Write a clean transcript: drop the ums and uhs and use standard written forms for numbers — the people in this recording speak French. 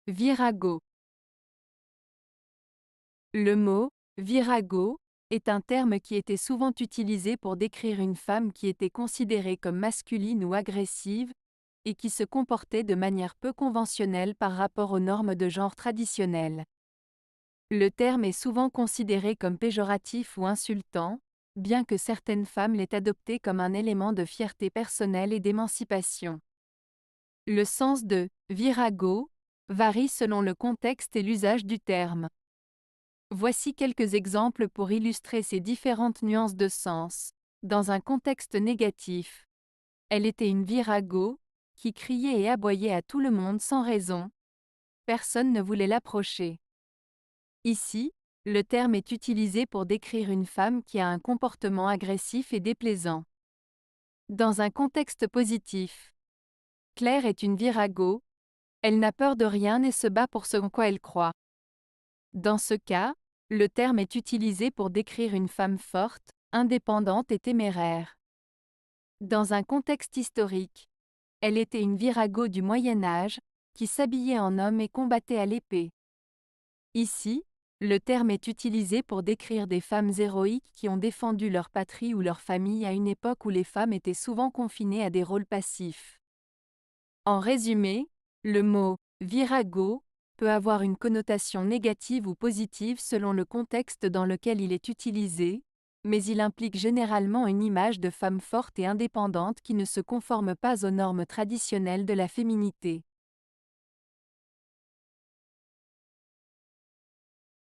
Virago. Le mot « virago » est un terme qui était souvent utilisé pour décrire une femme qui était considérée comme masculine ou agressive, et qui se comportait de manière peu conventionnelle par rapport aux normes de genre traditionnelles. Le terme est souvent considéré comme péjoratif ou insultant, bien que certaines femmes l'aient adopté comme un élément de fierté personnelle et d'émancipation. Le sens de « virago » varie selon le contexte et l'usage du terme. Voici quelques exemples pour illustrer ces différentes nuances de sens. Dans un contexte négatif, elle était une virago, qui criait et aboyait à tout le monde sans raison. Personne ne voulait l'approcher. Ici, le terme est utilisé pour décrire une femme qui a un comportement agressif et déplaisant. Dans un contexte positif, Claire est une virago, elle n'a peur de rien et se bat pour ce en quoi elle croit. Dans ce cas, le terme est utilisé pour décrire une femme forte, indépendante et téméraire. Dans un contexte historique, elle était une virago du Moyen Âge, qui s'habillait en homme et combattait à l'épée. Ici, le terme est utilisé pour décrire des femmes héroïques qui ont défendu leur patrie ou leur famille à une époque où les femmes étaient souvent confinées à des rôles passifs. En résumé, le mot « virago » peut avoir une connotation négative ou positive selon le contexte dans lequel il est utilisé, mais il implique généralement une image de femme forte et indépendante qui ne se conforme pas aux normes traditionnelles de la féminité.